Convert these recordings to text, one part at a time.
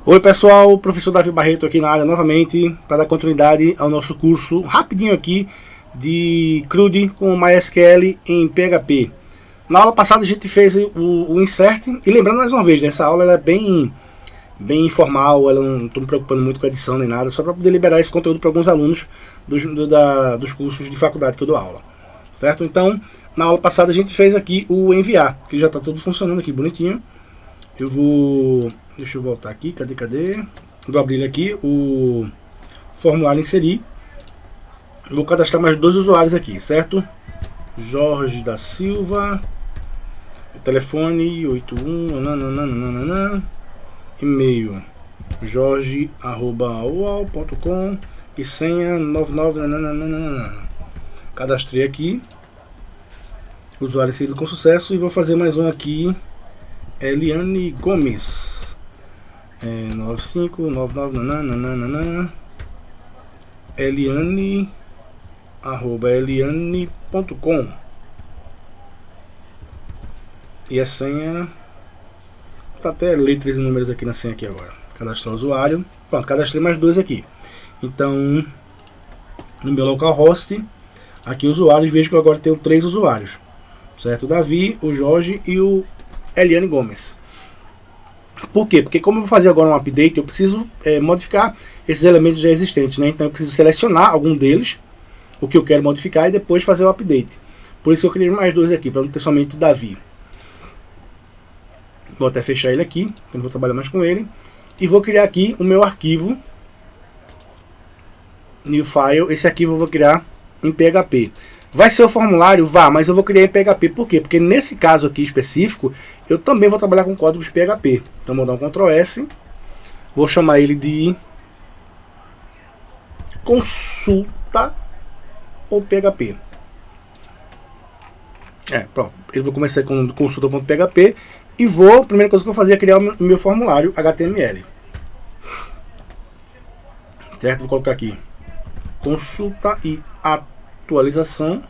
Oi pessoal, professor Davi Barreto aqui na área novamente para dar continuidade ao nosso curso rapidinho aqui de CRUD com MySQL em PHP. Na aula passada a gente fez o insert e lembrando mais uma vez, essa aula ela é bem informal, ela não estou me preocupando muito com a edição nem nada, só para poder liberar esse conteúdo para alguns alunos dos cursos de faculdade que eu dou aula, certo? Então, na aula passada a gente fez aqui o enviar, que já está tudo funcionando aqui bonitinho. Deixa eu voltar aqui, cadê? Vou abrir aqui o formulário inserir. Vou cadastrar mais 2 usuários aqui, certo? Jorge da Silva, telefone 81, e-mail jorge@ual.com e senha 99, Cadastrei aqui, usuário inserido com sucesso, e vou fazer mais um aqui. Eliane Gomes 9599 Eliane@eliane.com e a senha tá até letras e números aqui na senha aqui agora. Cadastrar o usuário. Pronto, cadastrei mais 2 aqui. Então, no meu localhost, aqui usuários, vejo que eu agora tenho 3 usuários, certo? O Davi, o Jorge e o Eliane Gomes. Por quê? Porque como eu vou fazer agora um update, eu preciso modificar esses elementos já existentes, né? Então eu preciso selecionar algum deles, o que eu quero modificar, e depois fazer o update. Por isso que eu criei mais 2 aqui, para não ter somente o Davi. Vou até fechar ele aqui, eu não vou trabalhar mais com ele. E vou criar aqui o meu arquivo new file. Esse arquivo eu vou criar em PHP. Vai ser o formulário? Vá, mas eu vou criar em PHP. Por quê? Porque nesse caso aqui específico, eu também vou trabalhar com códigos PHP. Então vou dar um Ctrl S. Vou chamar ele de consulta.php. Pronto. Eu vou começar com consulta.php e a primeira coisa que eu vou fazer é criar o meu formulário HTML. Certo? Vou colocar aqui consulta e atualização.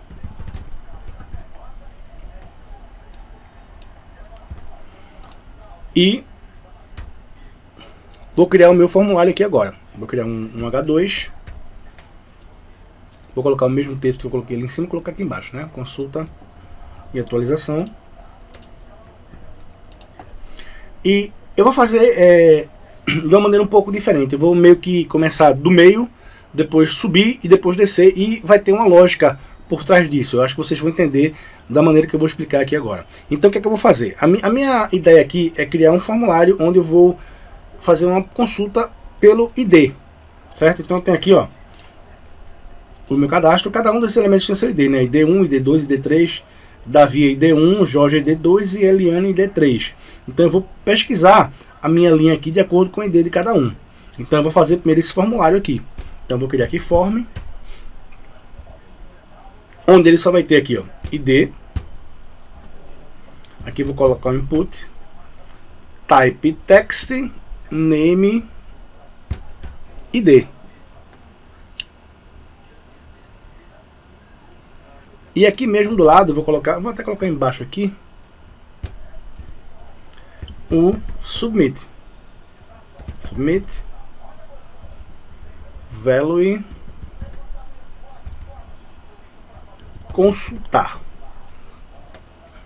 E vou criar o meu formulário aqui agora. Vou criar um H2. Vou colocar o mesmo texto que eu coloquei ali em cima e colocar aqui embaixo, né? Consulta e atualização. E eu vou fazer de uma maneira um pouco diferente. Eu vou meio que começar do meio, depois subir e depois descer, e vai ter uma lógica por trás disso. Eu acho que vocês vão entender da maneira que eu vou explicar aqui agora. Então o que é que eu vou fazer? A minha ideia aqui é criar um formulário onde eu vou fazer uma consulta pelo ID, certo? Então eu tenho aqui, ó, o meu cadastro. Cada um desses elementos tem seu ID, né? ID1, ID2, ID3, Davi ID1, Jorge ID2 e Eliane ID3. Então eu vou pesquisar a minha linha aqui de acordo com o ID de cada um. Então eu vou fazer primeiro esse formulário aqui. Então vou criar aqui form, onde ele só vai ter aqui, ó, ID. Aqui vou colocar o input, type text, name, ID. E aqui mesmo do lado eu vou até colocar embaixo aqui o submit. Value consultar,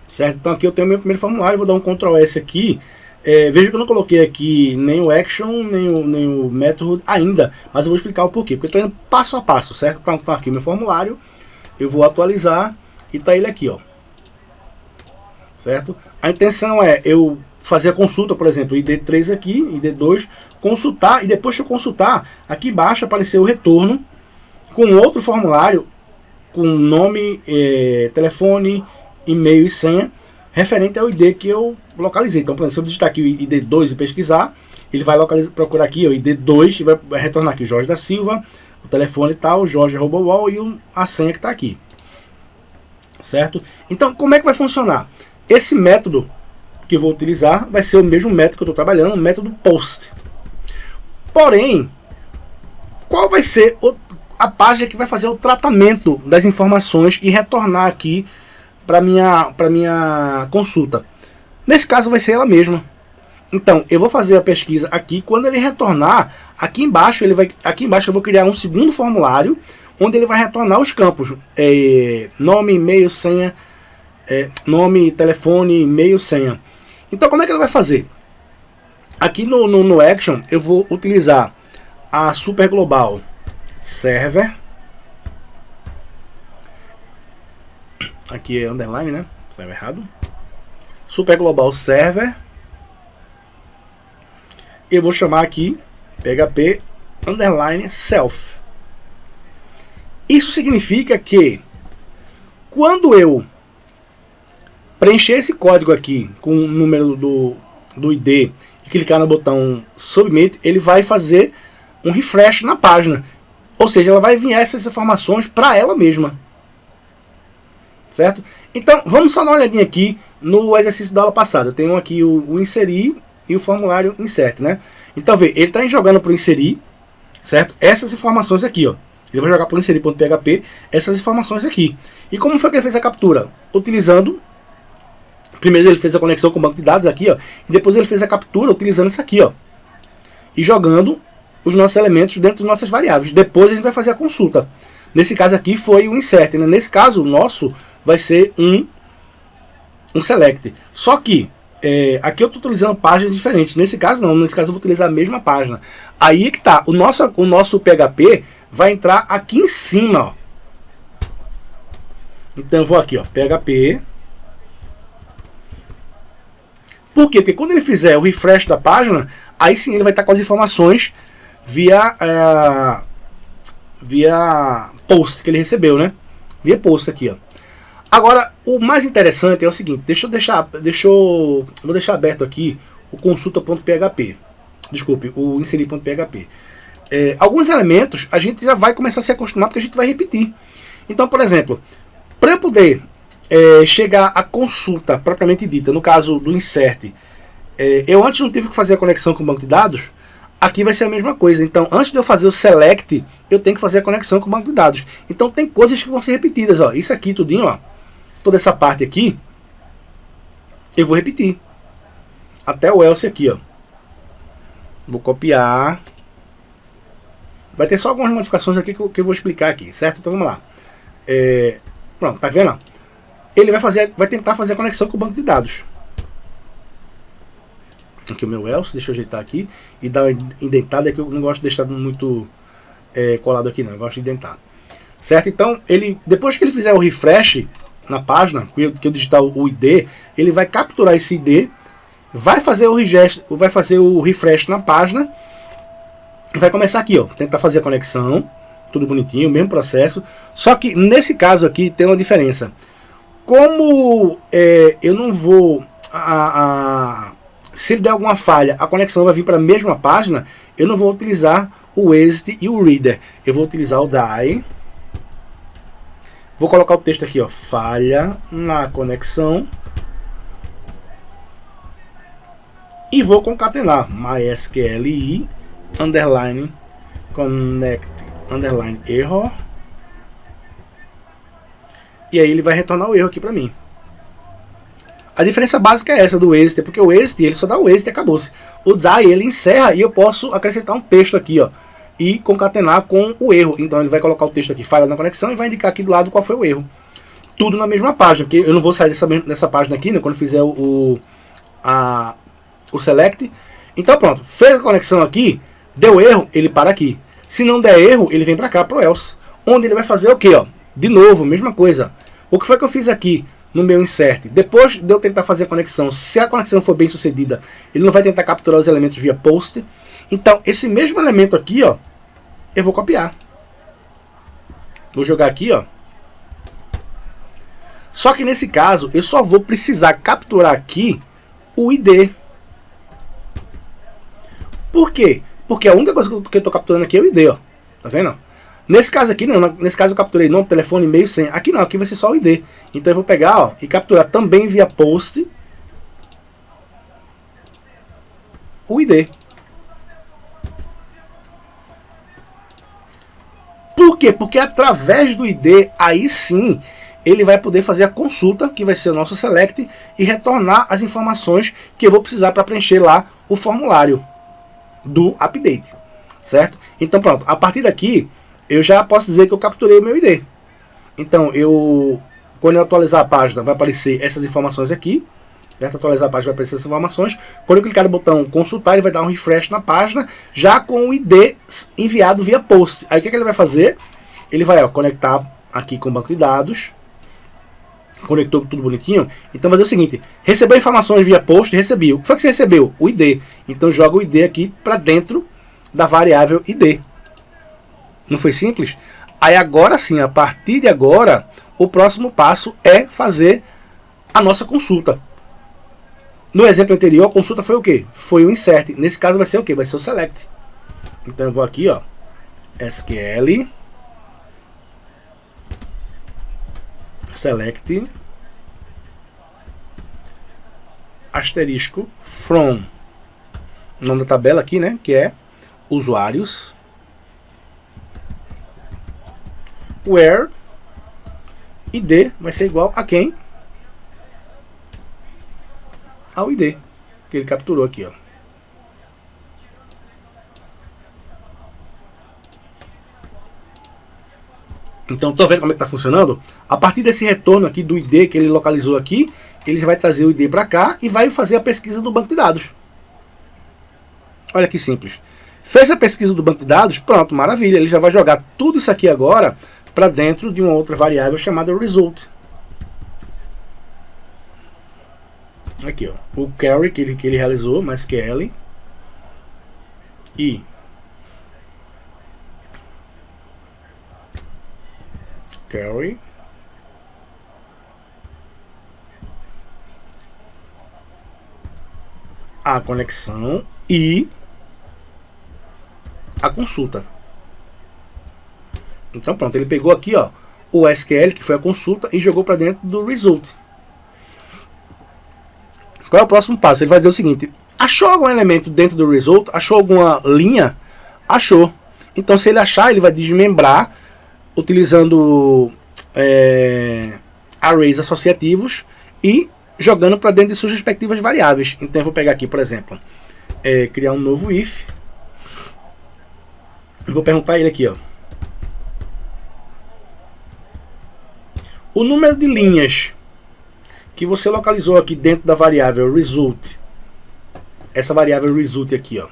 certo? Então aqui eu tenho o meu primeiro formulário. Vou dar um Ctrl S aqui. Veja que eu não coloquei aqui nem o action, nem o method ainda, mas eu vou explicar o porquê, porque eu estou indo passo a passo, certo? Então aqui o meu formulário, eu vou atualizar e tá ele aqui, ó, certo? A intenção é eu fazer a consulta, por exemplo, ID3 aqui, ID2, consultar, e depois que eu consultar, aqui embaixo aparecer o retorno com outro formulário com nome, telefone, e-mail e senha referente ao ID que eu localizei. Então, por exemplo, se eu digitar aqui o ID2 e pesquisar, ele vai procurar aqui o ID2 e vai retornar aqui Jorge da Silva, o telefone tal, Jorge@ual e a senha que está aqui, certo? Então, como é que vai funcionar? Esse método que eu vou utilizar vai ser o mesmo método que eu estou trabalhando, o método post. Porém, qual vai ser a página que vai fazer o tratamento das informações e retornar aqui para minha consulta? Nesse caso vai ser ela mesma. Então, eu vou fazer a pesquisa aqui. Quando ele retornar, aqui embaixo eu vou criar um segundo formulário, onde ele vai retornar os campos. Nome, e-mail, senha, nome, telefone, e-mail, senha. Então, como é que ele vai fazer? Aqui no Action, eu vou utilizar a Super Global Server. Aqui é underline, né? Estava errado. Super Global Server. Eu vou chamar aqui PHP underline self. Isso significa que quando eu preencher esse código aqui com o número do ID e clicar no botão Submit, ele vai fazer um refresh na página. Ou seja, ela vai enviar essas informações para ela mesma. Certo? Então, vamos só dar uma olhadinha aqui no exercício da aula passada. Eu tenho aqui o inserir e o formulário insert, né? Então, vê, ele está jogando para o inserir, certo? Essas informações aqui, ó. Ele vai jogar para o inserir.php essas informações aqui. E como foi que ele fez a captura? Utilizando... Primeiro ele fez a conexão com o banco de dados aqui, ó. E depois ele fez a captura utilizando isso aqui, ó. E jogando os nossos elementos dentro das nossas variáveis. Depois a gente vai fazer a consulta. Nesse caso aqui foi o insert, né? Nesse caso, o nosso vai ser um select. Só que aqui eu estou utilizando páginas diferentes. Nesse caso não, nesse caso eu vou utilizar a mesma página. Aí é que tá, o nosso PHP vai entrar aqui em cima, ó. Então eu vou aqui, ó, PHP. Por quê? Porque quando ele fizer o refresh da página, aí sim ele vai estar com as informações via post que ele recebeu, né? Via post aqui, ó. Agora, o mais interessante é o seguinte, vou deixar aberto aqui o consulta.php. Desculpe, o inserir.php. Alguns elementos a gente já vai começar a se acostumar porque a gente vai repetir. Então, por exemplo, para eu poder chegar à consulta propriamente dita, no caso do insert, eu antes não tive que fazer a conexão com o banco de dados. Aqui vai ser a mesma coisa. Então, antes de eu fazer o select, eu tenho que fazer a conexão com o banco de dados. Então, tem coisas que vão ser repetidas, ó. Isso aqui, tudinho, ó. Toda essa parte aqui, eu vou repetir. Até o else aqui, ó. Vou copiar. Vai ter só algumas modificações aqui que eu vou explicar aqui, certo? Então, vamos lá. Pronto, tá vendo? Ele vai tentar fazer a conexão com o banco de dados. Aqui o meu else, deixa eu ajeitar aqui e dar uma indentada, que eu não gosto de deixar muito colado aqui não, eu gosto de indentar. Certo? Então, depois que ele fizer o refresh na página, que eu digitar o ID, ele vai capturar esse ID, vai fazer o refresh na página e vai começar aqui, ó, tentar fazer a conexão, tudo bonitinho, mesmo processo, só que nesse caso aqui tem uma diferença. Como eu não vou... se ele der alguma falha, a conexão vai vir para a mesma página, eu não vou utilizar o exit e o reader. Eu vou utilizar o die. Vou colocar o texto aqui, ó, falha na conexão. E vou concatenar mysqli underline connect underline error. E aí ele vai retornar o erro aqui para mim. A diferença básica é essa do exit, porque o exit ele só dá o exit e acabou-se. O die ele encerra e eu posso acrescentar um texto aqui, ó, e concatenar com o erro. Então ele vai colocar o texto aqui, falha na conexão, e vai indicar aqui do lado qual foi o erro. Tudo na mesma página, porque eu não vou sair dessa página aqui, né, quando fizer o select. Então pronto, fez a conexão aqui, deu erro, ele para aqui. Se não der erro, ele vem para cá, pro else. Onde ele vai fazer o quê, ó? De novo, mesma coisa. O que foi que eu fiz aqui no meu insert? Depois de eu tentar fazer a conexão, se a conexão for bem sucedida, ele não vai tentar capturar os elementos via post. Então, esse mesmo elemento aqui, ó, eu vou copiar. Vou jogar aqui, ó. Só que nesse caso, eu só vou precisar capturar aqui o ID. Por quê? Porque a única coisa que eu estou capturando aqui é o ID, ó. Tá vendo? Nesse caso aqui, não. Nesse caso eu capturei nome, telefone, e-mail, senha. Aqui não, aqui vai ser só o ID. Então eu vou pegar, ó, e capturar também via post o ID. Por quê? Porque através do ID, aí sim, ele vai poder fazer a consulta, que vai ser o nosso select, e retornar as informações que eu vou precisar para preencher lá o formulário do update, certo? Então pronto, a partir daqui eu já posso dizer que eu capturei o meu ID. Então quando eu atualizar a página vai aparecer essas informações aqui, certo? Atualizar a página vai aparecer essas informações. Quando eu clicar no botão consultar, ele vai dar um refresh na página, já com o ID enviado via post. Aí o que ele vai fazer? Ele vai conectar aqui com o banco de dados. Conectou tudo bonitinho. Então vai fazer o seguinte: recebeu informações via post, recebi. O que foi que você recebeu? O ID. Então joga o ID aqui para dentro da variável ID. Não foi simples? Aí agora sim, a partir de agora, o próximo passo é fazer a nossa consulta. No exemplo anterior, a consulta foi o quê? Foi o insert. Nesse caso vai ser o quê? Vai ser o select. Então eu vou aqui, SQL select asterisco from, o nome da tabela aqui, né, que é usuários, where ID vai ser igual a quem? Ao ID que ele capturou aqui, Então, tô vendo como é que tá funcionando? A partir desse retorno aqui do ID que ele localizou aqui, ele vai trazer o ID para cá e vai fazer a pesquisa do banco de dados. Olha que simples. Fez a pesquisa do banco de dados, pronto, maravilha. Ele já vai jogar tudo isso aqui agora para dentro de uma outra variável chamada result. Aqui, o query que ele realizou, MySQL e query a conexão e a consulta. Então pronto, ele pegou aqui o SQL, que foi a consulta, e jogou para dentro do result. Qual é o próximo passo? Ele vai dizer o seguinte: achou algum elemento dentro do result? Achou alguma linha? Achou. Então se ele achar, ele vai desmembrar utilizando arrays associativos e jogando para dentro de suas respectivas variáveis. Então eu vou pegar aqui, por exemplo, criar um novo if. Eu vou perguntar a ele aqui, o número de linhas que você localizou aqui dentro da variável result, essa variável result aqui, o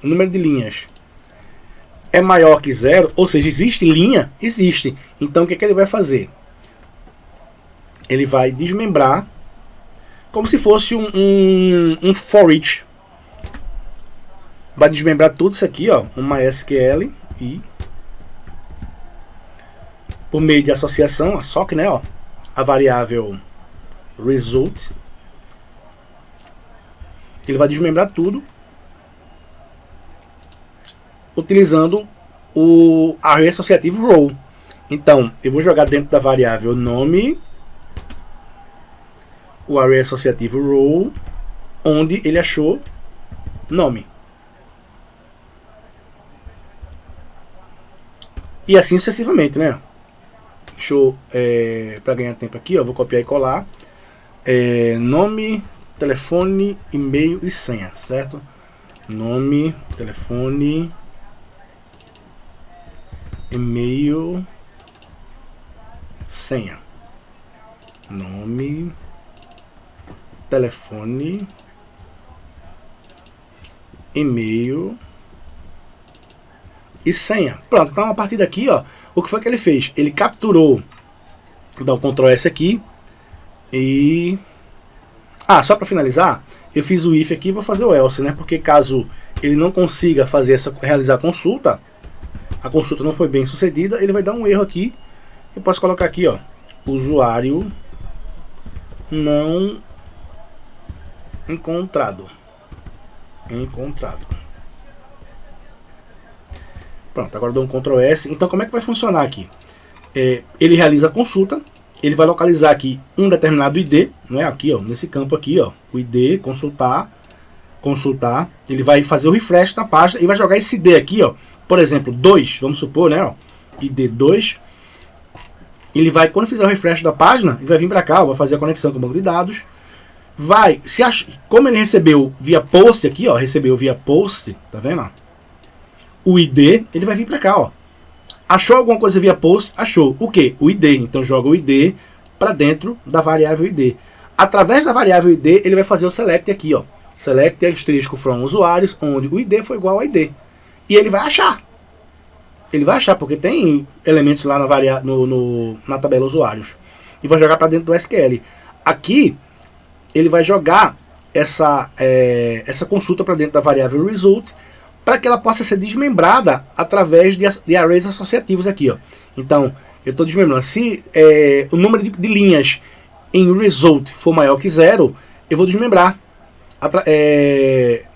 número de linhas é maior que 0, ou seja, existe linha? Existe. Então o que ele vai fazer? Ele vai desmembrar como se fosse um for each. Vai desmembrar tudo isso aqui, um MySQL, e por meio de associação, a SOC, né, a variável result, ele vai desmembrar tudo utilizando o array associativo row. Então eu vou jogar dentro da variável nome o array associativo row, onde ele achou nome, e assim sucessivamente, né? Deixa eu, para ganhar tempo aqui, vou copiar e colar nome, telefone, e-mail e senha, certo? Nome, telefone, e-mail, senha. Nome, telefone, e-mail e senha. Pronto, então a partir daqui, o que foi que ele fez? Ele capturou, vou dar um Ctrl S aqui e... só para finalizar, eu fiz o if aqui e vou fazer o else, né? Porque caso ele não consiga realizar a consulta não foi bem sucedida, ele vai dar um erro aqui. Eu posso colocar aqui, usuário não encontrado. Pronto, agora eu dou um Ctrl S. Então como é que vai funcionar aqui? Ele realiza a consulta, ele vai localizar aqui um determinado ID, não é? Aqui, nesse campo aqui, o ID, consultar, ele vai fazer o refresh da página e vai jogar esse ID aqui, por exemplo, 2, vamos supor, né? ID 2. Ele vai, quando fizer o refresh da página, ele vai vir para cá, vai fazer a conexão com o banco de dados, vai, como ele recebeu via post aqui, ó, recebeu via post, tá vendo? Ó? O ID, ele vai vir para cá, ó. Achou alguma coisa via post? Achou. O que? O ID. Então joga o ID para dentro da variável ID. Através da variável ID, ele vai fazer o select aqui, ó. Select asterisco from usuários, onde o ID foi igual ao ID. E ele vai achar. Ele vai achar, porque tem elementos lá na tabela usuários. E vai jogar para dentro do SQL. Aqui, ele vai jogar essa consulta para dentro da variável result, para que ela possa ser desmembrada através de arrays associativos aqui, ó. Então, eu estou desmembrando. Se o número de linhas em result for maior que 0, eu vou desmembrar.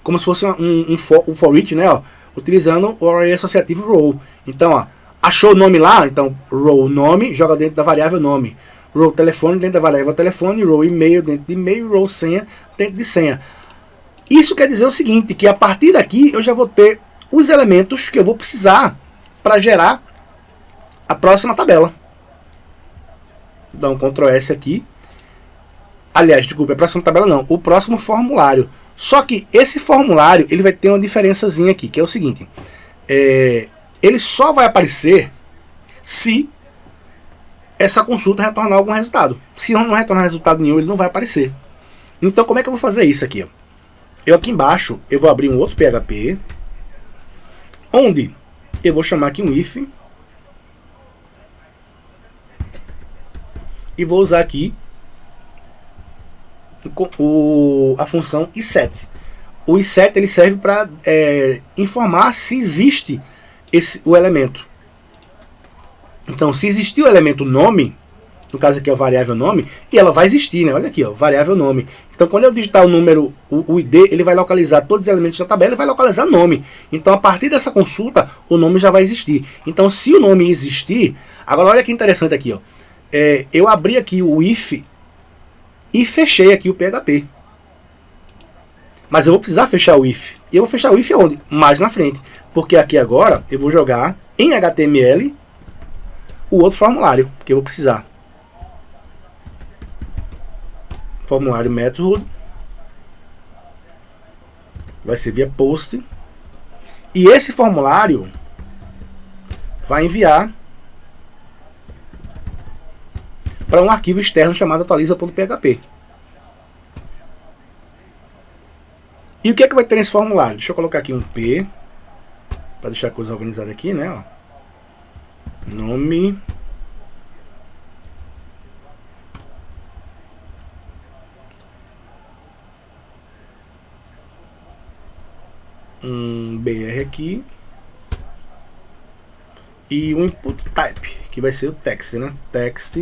Como se fosse um for each, né, ó, utilizando o array associativo row. Então, ó, achou o nome lá, então row nome, joga dentro da variável nome. Row telefone dentro da variável telefone, row e-mail dentro de e-mail, row senha dentro de senha. Isso quer dizer o seguinte, que a partir daqui eu já vou ter os elementos que eu vou precisar para gerar a próxima tabela. Dá um Ctrl S aqui. Aliás, desculpa, a próxima tabela não, o próximo formulário. Só que esse formulário, ele vai ter uma diferençazinha aqui, que é o seguinte. Ele só vai aparecer se essa consulta retornar algum resultado. Se não retornar resultado nenhum, ele não vai aparecer. Então, como é que eu vou fazer isso aqui? Ó? Eu aqui embaixo, eu vou abrir um outro PHP, onde eu vou chamar aqui um if, e vou usar aqui a função iset. O iset ele serve para informar se existe o elemento. Então, se existir o elemento nome, no caso aqui é a variável nome, e ela vai existir, né? Olha aqui, ó, variável nome. Então, quando eu digitar o número, o ID, ele vai localizar todos os elementos da tabela e vai localizar nome. Então, a partir dessa consulta, o nome já vai existir. Então, se o nome existir, agora olha que interessante aqui, ó. Eu abri aqui o if e fechei aqui o PHP. Mas eu vou precisar fechar o if. E eu vou fechar o if onde? Mais na frente. Porque aqui agora eu vou jogar em HTML o outro formulário que eu vou precisar. Formulário method. Vai ser via post. E esse formulário vai enviar para um arquivo externo chamado atualiza.php. E o que é que vai ter nesse formulário? Deixa eu colocar aqui um P para deixar a coisa organizada aqui, né? Ó. Nome, um BR aqui e um input type, que vai ser o text, né? Text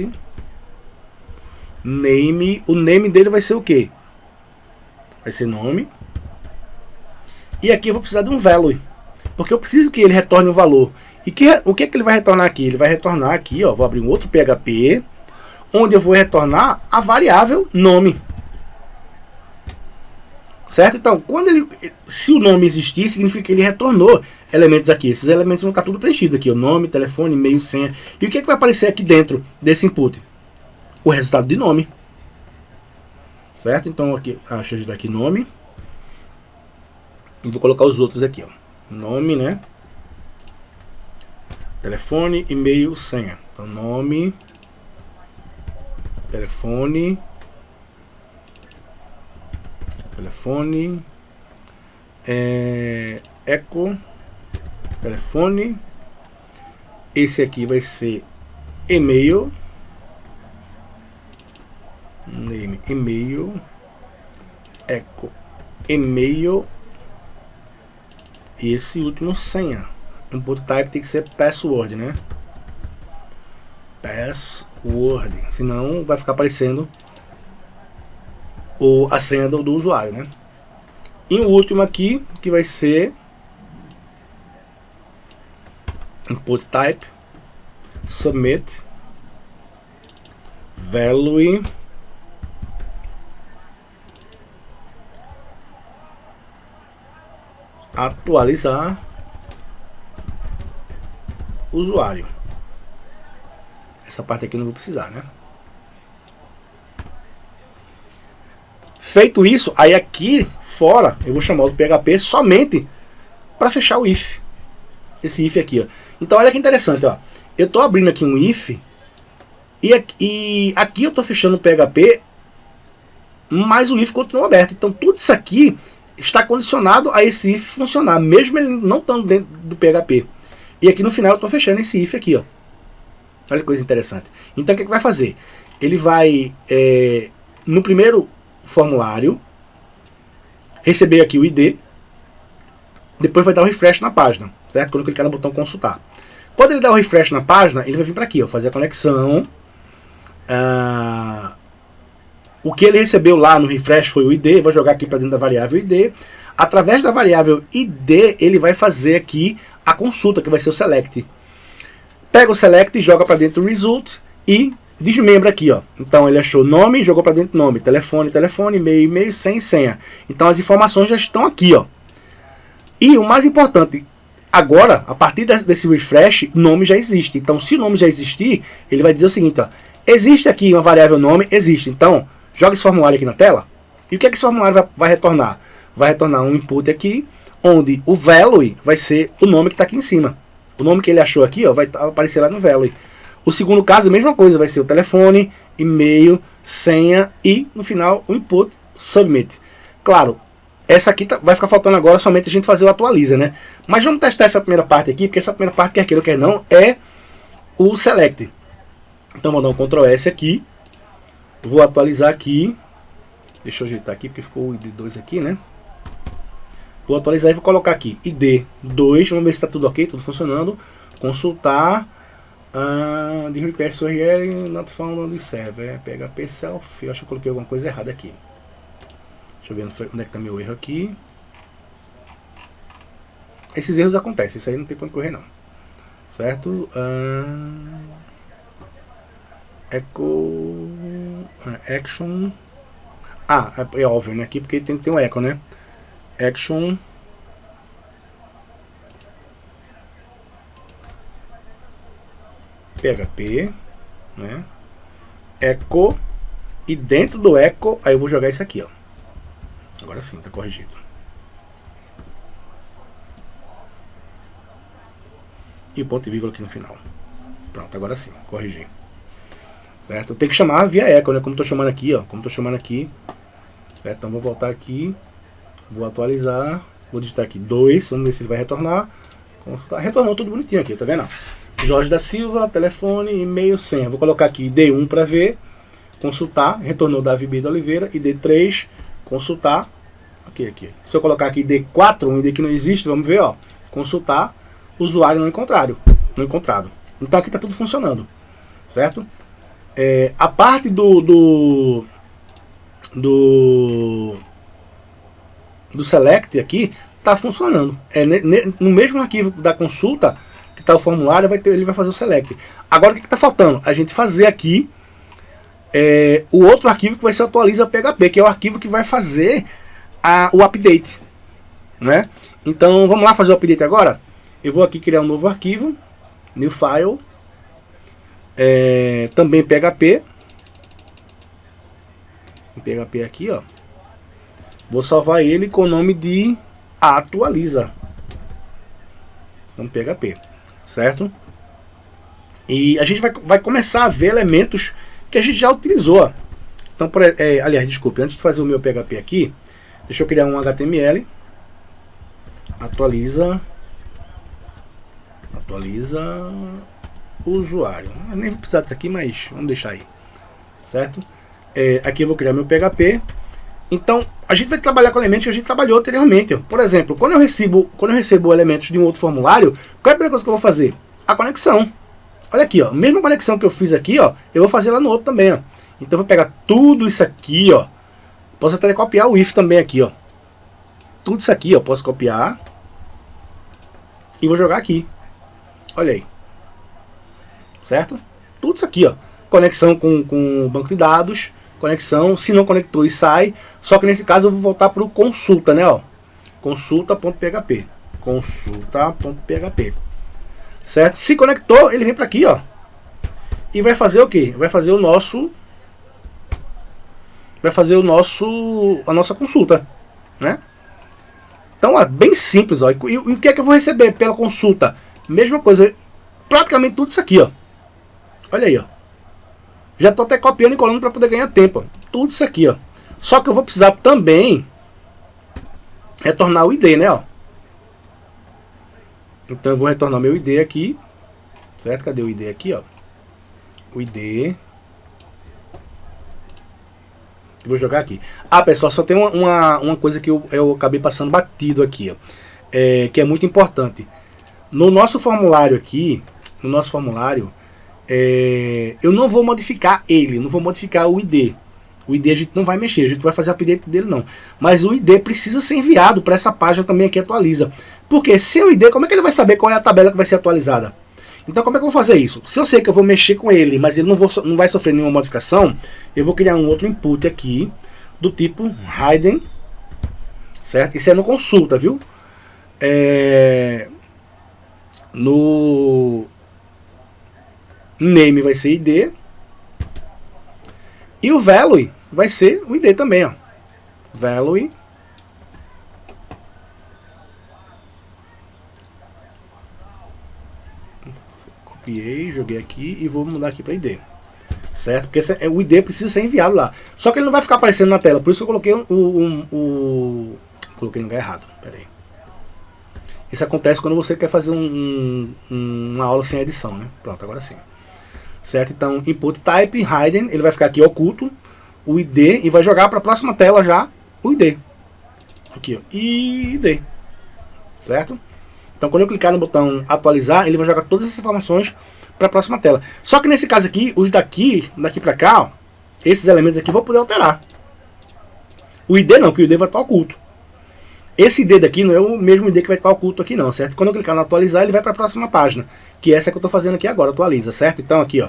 name, o name dele vai ser o quê? Vai ser nome. E aqui eu vou precisar de um value, porque eu preciso que ele retorne um valor. E o que é que ele vai retornar aqui? Ele vai retornar aqui, ó, vou abrir um outro PHP, onde eu vou retornar a variável nome. Certo? Então, se o nome existir, significa que ele retornou elementos aqui. Esses elementos vão estar tudo preenchidos aqui, ó, nome, telefone, e-mail, senha. E o que é que vai aparecer aqui dentro desse input? O resultado de nome. Certo? Então, aqui, deixa eu digitar aqui nome. E vou colocar os outros aqui, ó. Nome, né? Telefone, e-mail, senha. Então, nome, telefone, eco, telefone. Esse aqui vai ser e-mail, name, e-mail, eco, e-mail. E esse último senha. Input type tem que ser password, né? Password. Senão vai ficar aparecendo a senha do usuário, né? E o último aqui, que vai ser input type, submit, value, atualizar usuário. Essa parte aqui eu não vou precisar, né? Feito isso, aí aqui fora eu vou chamar o PHP somente para fechar o if. Esse if aqui, ó. Então olha que interessante, ó. Eu estou abrindo aqui um if e aqui eu estou fechando o PHP, mas o if continua aberto. Então tudo isso aqui está condicionado a esse if funcionar, mesmo ele não estando dentro do PHP. E aqui no final eu estou fechando esse if aqui, ó. Olha que coisa interessante. Então o que vai fazer? Ele vai, no primeiro formulário, receber aqui o ID, depois vai dar o refresh na página, certo? Quando eu clicar no botão consultar. Quando ele der o refresh na página, ele vai vir para aqui, ó, fazer a conexão. O que ele recebeu lá no refresh foi o ID, vou jogar aqui para dentro da variável ID. Através da variável ID, ele vai fazer aqui a consulta, que vai ser o select. Pega o select, joga para dentro do result e desmembra aqui, ó. Então ele achou nome, jogou para dentro nome, telefone, e-mail, e-mail, senha. Então as informações já estão aqui, ó. E o mais importante, agora, a partir desse refresh, nome já existe. Então se o nome já existir, ele vai dizer o seguinte, ó. Existe aqui uma variável nome? Existe. Então, joga esse formulário aqui na tela. E o que é que esse formulário vai retornar? Vai retornar um input aqui, onde o value vai ser o nome que está aqui em cima. O nome que ele achou aqui, ó, vai aparecer lá no value. O segundo caso, a mesma coisa, vai ser o telefone, e-mail, senha e, no final, o input submit. Claro, essa aqui vai ficar faltando agora somente a gente fazer o atualiza, né? Mas vamos testar essa primeira parte aqui, porque essa primeira parte, quer queira ou quer não, é o select. Então vou dar um Ctrl S aqui, vou atualizar aqui, deixa eu ajeitar aqui porque ficou o ID2 aqui, né? Vou atualizar e vou colocar aqui ID2, vamos ver se está tudo ok, tudo funcionando. Consultar, the request URL not found on the server, PHP self, eu acho que eu coloquei alguma coisa errada aqui. Deixa eu ver onde é que está meu erro aqui. Esses erros acontecem, isso aí não tem para onde correr não, certo? Echo action, é óbvio, né? Aqui porque tem que ter um echo, né? Action PHP, né? Echo, e dentro do echo aí eu vou jogar isso aqui, ó. Agora sim, tá corrigido. E o ponto e vírgula aqui no final. Pronto, agora sim, corrigi. Certo? Eu tenho que chamar via echo, né? Como estou chamando aqui, ó. Como estou chamando aqui. Certo? Então vou voltar aqui. Vou atualizar. Vou digitar aqui 2. Vamos ver se ele vai retornar. Retornou tudo bonitinho aqui, tá vendo? Jorge da Silva, telefone, e-mail, senha. Vou colocar aqui ID1 para ver. Consultar. Retornou Davi B. da Oliveira. ID3. Consultar. Aqui. Se eu colocar aqui ID4, um ID que não existe, vamos ver, ó. Consultar. Usuário não encontrado. Então aqui tá tudo funcionando. Certo? A parte do select aqui tá funcionando. No mesmo arquivo da consulta que tá o formulário, ele vai fazer o select. Agora o que tá faltando? A gente fazer aqui o outro arquivo que vai ser o atualiza PHP, que é o arquivo que vai fazer o update, né? Então vamos lá fazer o update agora. Eu vou aqui criar um novo arquivo, new file, também PHP. PHP aqui, ó. Vou salvar ele com o nome de atualiza. Vamos PHP, certo? E a gente vai começar a ver elementos que a gente já utilizou, ó. Então, aliás, desculpe, antes de fazer o meu PHP aqui, deixa eu criar um HTML. Atualiza usuário. Eu nem vou precisar disso aqui, mas vamos deixar aí, certo? Aqui eu vou criar meu PHP. Então a gente vai trabalhar com elementos que a gente trabalhou anteriormente. Por exemplo, quando eu recebo elementos de um outro formulário, qual é a primeira coisa que eu vou fazer? A conexão. Olha aqui, ó, a mesma conexão que eu fiz aqui, ó, eu vou fazer lá no outro também, ó. Então eu vou pegar tudo isso aqui, ó. Posso até copiar o if também aqui, ó. Tudo isso aqui, ó, posso copiar e vou jogar aqui. Olha aí. Certo? Tudo isso aqui, ó. Conexão com o banco de dados, conexão, se não conectou e sai. Só que nesse caso eu vou voltar para o consulta, né, ó. Consulta.php. Consulta.php. Certo? Se conectou, ele vem para aqui, ó. E vai fazer o quê? Vai fazer o nosso vai fazer a nossa consulta, né? Então é bem simples, ó. E o que é que eu vou receber pela consulta? Mesma coisa, praticamente tudo isso aqui, ó. Olha aí, ó. Já tô até copiando e colando para poder ganhar tempo, ó. Tudo isso aqui, ó. Só que eu vou precisar também retornar o ID, né, ó. Então eu vou retornar meu ID aqui, certo? Cadê o ID aqui, ó? O ID. Vou jogar aqui. Ah, pessoal, só tem uma coisa que eu acabei passando batido aqui, ó. Que é muito importante. No nosso formulário aqui, eu não vou modificar ele, não vou modificar o ID. O ID a gente não vai mexer, a gente vai fazer update dele não. Mas o ID precisa ser enviado para essa página também aqui atualiza. Porque sem o ID, como é que ele vai saber qual é a tabela que vai ser atualizada? Então como é que eu vou fazer isso? Se eu sei que eu vou mexer com ele, mas ele não vai sofrer nenhuma modificação, eu vou criar um outro input aqui, do tipo hidden, certo? Isso é no consulta, viu? No name vai ser ID. E o value vai ser o ID também, ó. Value. Copiei, joguei aqui e vou mudar aqui para ID. Certo? Porque o ID precisa ser enviado lá. Só que ele não vai ficar aparecendo na tela. Por isso que eu coloquei coloquei no lugar errado. Pera aí. Isso acontece quando você quer fazer uma aula sem edição, né? Pronto, agora sim. Certo? Então, input type, hidden, ele vai ficar aqui oculto, o ID, e vai jogar para a próxima tela já o ID. Aqui, ó, ID. Certo? Então, quando eu clicar no botão atualizar, ele vai jogar todas essas informações para a próxima tela. Só que nesse caso aqui, os daqui para cá, ó, esses elementos aqui, vou poder alterar. O ID não, porque o ID vai estar oculto. Esse ID daqui não é o mesmo ID que vai estar oculto aqui não, certo? Quando eu clicar no atualizar, ele vai para a próxima página, que é essa que eu estou fazendo aqui agora, atualiza, certo? Então aqui, ó,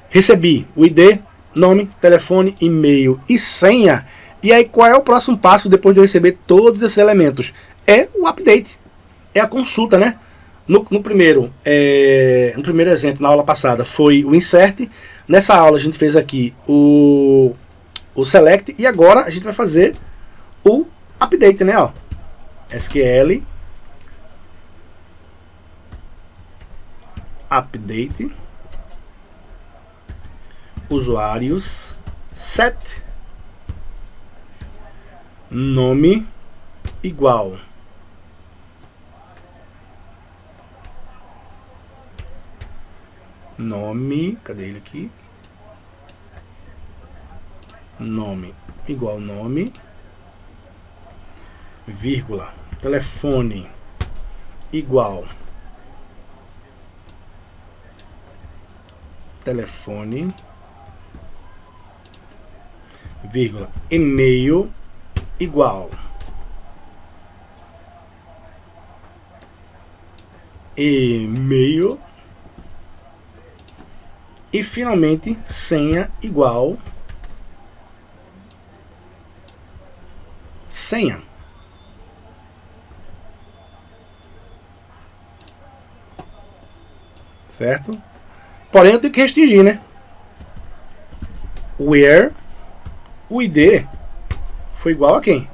recebi o ID, nome, telefone, e-mail e senha. E aí qual é o próximo passo depois de eu receber todos esses elementos? É o update, é a consulta, né? No primeiro exemplo, na aula passada, foi o insert. Nessa aula a gente fez aqui o select e agora a gente vai fazer o update, né? Ó. SQL update usuários set nome igual nome, cadê ele aqui? Nome igual nome, vírgula, telefone igual telefone, vírgula, e-mail igual e-mail e finalmente senha igual senha. Certo? Porém eu tenho que restringir, né? Where o ID foi igual a quem?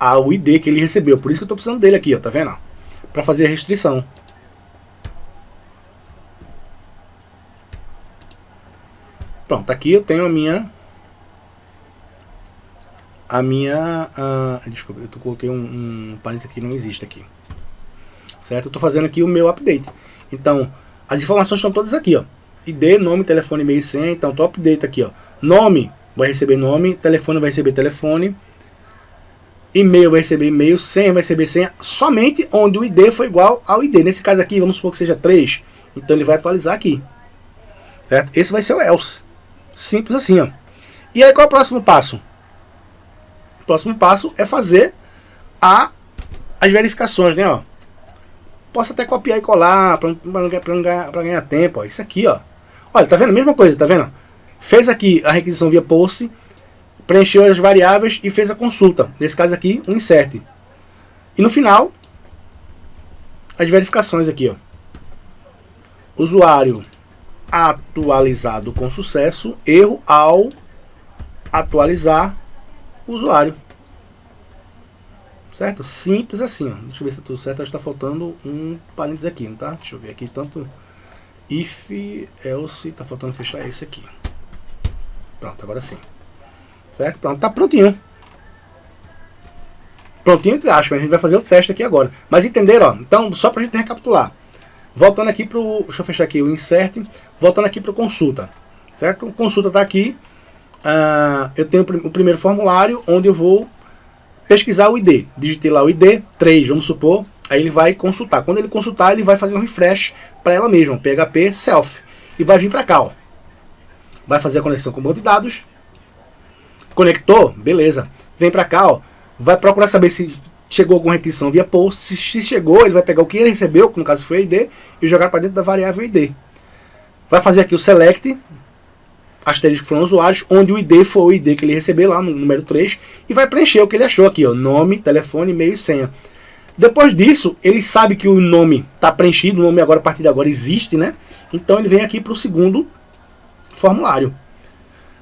Ao ID que ele recebeu. Por isso que eu estou precisando dele aqui, ó, tá vendo? Para fazer a restrição. Pronto, aqui eu tenho desculpa, eu coloquei um parênteses aqui que não existe aqui. Certo? Eu estou fazendo aqui o meu update. Então, as informações estão todas aqui, ó. ID, nome, telefone, e-mail e senha. Então, estou update aqui, ó. Nome vai receber nome, telefone vai receber telefone, e-mail vai receber e-mail, senha vai receber senha, somente onde o ID foi igual ao ID. Nesse caso aqui, vamos supor que seja 3. Então, ele vai atualizar aqui. Certo? Esse vai ser o else. Simples assim, ó. E aí, qual é o próximo passo? O próximo passo é fazer as verificações, né, ó. Posso até copiar e colar para ganhar tempo, ó. Isso aqui, ó. Olha, tá vendo? Mesma coisa, tá vendo? Fez aqui a requisição via post, preencheu as variáveis e fez a consulta. Nesse caso aqui, um insert. E no final, as verificações aqui, ó. Usuário atualizado com sucesso, erro ao atualizar o usuário. Certo? Simples assim, ó. Deixa eu ver se tá tudo certo. Acho que tá faltando um parênteses aqui, não tá? Deixa eu ver aqui, tanto if, else, tá faltando fechar esse aqui. Pronto, agora sim. Certo? Pronto, tá prontinho. Prontinho entre aspas, a gente vai fazer o teste aqui agora. Mas entenderam, ó? Então, só pra gente recapitular. Voltando aqui pro... Deixa eu fechar aqui o insert. Voltando aqui pro consulta. Certo? O consulta tá aqui. Eu tenho o primeiro formulário, onde eu vou pesquisar o ID. Digitei lá o ID, 3, vamos supor. Aí ele vai consultar. Quando ele consultar, ele vai fazer um refresh para ela mesma. PHP self. E vai vir para cá, ó. Vai fazer a conexão com o banco de dados. Conectou? Beleza. Vem para cá, ó. Vai procurar saber se chegou alguma requisição via post. Se chegou, ele vai pegar o que ele recebeu, que no caso foi o ID, e jogar para dentro da variável ID. Vai fazer aqui o select, asterisco foram usuários, onde o ID foi o ID que ele recebeu lá no número 3, e vai preencher o que ele achou aqui, ó, nome, telefone, e-mail e senha. Depois disso, ele sabe que o nome está preenchido, o nome agora, a partir de agora existe, né? Então ele vem aqui para o segundo formulário.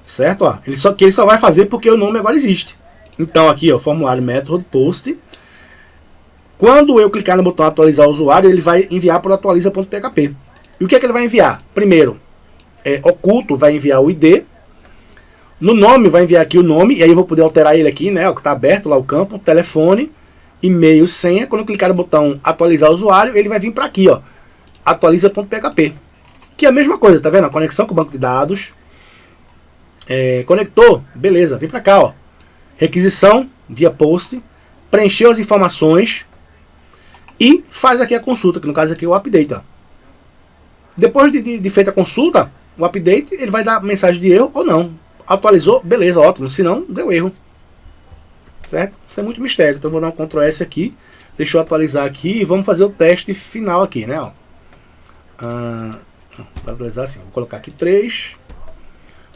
Certo? Ó, ele só vai fazer porque o nome agora existe. Então aqui, ó, formulário method post. Quando eu clicar no botão atualizar o usuário, ele vai enviar para o atualiza.php. E o que é que ele vai enviar? Primeiro, oculto vai enviar o ID. No nome vai enviar aqui o nome, e aí eu vou poder alterar ele aqui, né? Ó, que está aberto lá o campo, telefone, e-mail, senha. Quando eu clicar no botão atualizar o usuário, ele vai vir para aqui, ó, atualiza.php. Que é a mesma coisa, tá vendo? A conexão com o banco de dados. Conectou, beleza, vem para cá, ó. Requisição via post, preencheu as informações e faz aqui a consulta, que no caso aqui é o update, ó. Depois de feita a consulta, o update, ele vai dar mensagem de erro ou não. Atualizou, beleza, ótimo. Se não, deu erro. Certo? Isso é muito mistério. Então eu vou dar um Ctrl S aqui. Deixa eu atualizar aqui e vamos fazer o teste final aqui, né? Para atualizar assim, vou colocar aqui 3.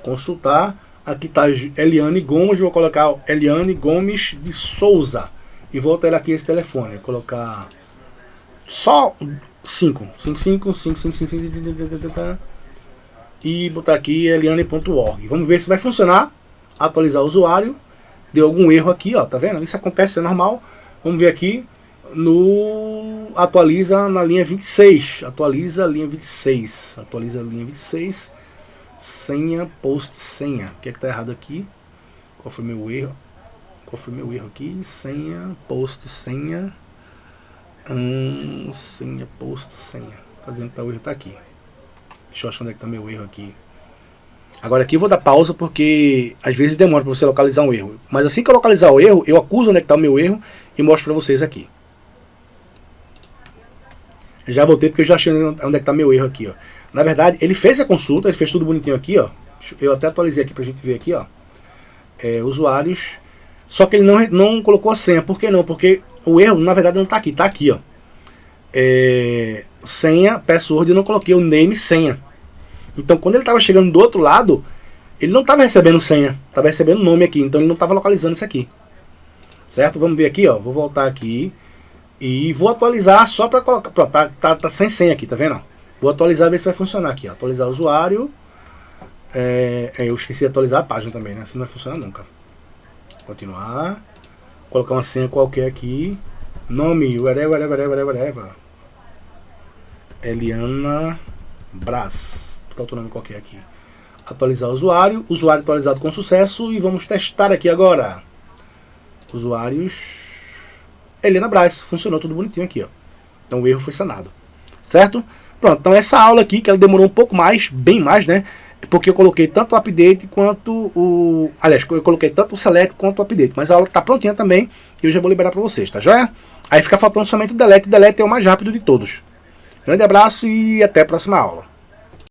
Consultar. Aqui está Eliane Gomes, vou colocar Eliane Gomes de Souza. E vou alterar aqui esse telefone. Vou colocar só 5. E botar aqui eliane.org. Vamos ver se vai funcionar. Atualizar o usuário. Deu algum erro aqui, ó. Tá vendo? Isso acontece, é normal. Vamos ver aqui no atualiza na linha 26. Atualiza a linha 26. Atualiza a linha 26. Senha, post, senha. O que é que tá errado aqui? Qual foi meu erro? Qual foi meu erro aqui? Senha, post, senha. Senha, post, senha. Tá dizendo que o erro tá aqui. Deixa eu achar onde é que tá meu erro aqui. Agora aqui eu vou dar pausa porque às vezes demora para você localizar um erro. Mas assim que eu localizar o erro, eu acuso onde é que tá o meu erro e mostro para vocês aqui. Eu já voltei porque eu já achei onde é que tá meu erro aqui, ó. Na verdade, ele fez a consulta, ele fez tudo bonitinho aqui, ó. Eu até atualizei aqui pra gente ver aqui, ó. Usuários. Só que ele não colocou a senha. Por que não? Porque o erro, na verdade, não tá aqui, ó. Senha, password, eu não coloquei o name senha. Então, quando ele estava chegando do outro lado, ele não estava recebendo senha, estava recebendo nome aqui, então ele não estava localizando isso aqui. Certo? Vamos ver aqui, ó. Vou voltar aqui e vou atualizar só para colocar. Pronto, tá sem senha aqui, tá vendo? Vou atualizar, ver se vai funcionar aqui, ó. Atualizar o usuário. Eu esqueci de atualizar a página também, né? Assim não vai funcionar nunca. Continuar. Colocar uma senha qualquer aqui. Nome, whatever. Eliana Brás. Vou botar outro nome qualquer aqui. Atualizar o usuário. Usuário atualizado com sucesso. E vamos testar aqui agora. Usuários. Eliana Brás. Funcionou tudo bonitinho aqui, ó. Então o erro foi sanado. Certo? Pronto. Então essa aula aqui, que ela demorou um pouco mais, bem mais, né? Porque eu coloquei tanto o update quanto o... Aliás, eu coloquei tanto o select quanto o update. Mas a aula tá prontinha também. E eu já vou liberar para vocês, tá joia? Aí fica faltando somente o delete. O delete é o mais rápido de todos. Grande abraço e até a próxima aula.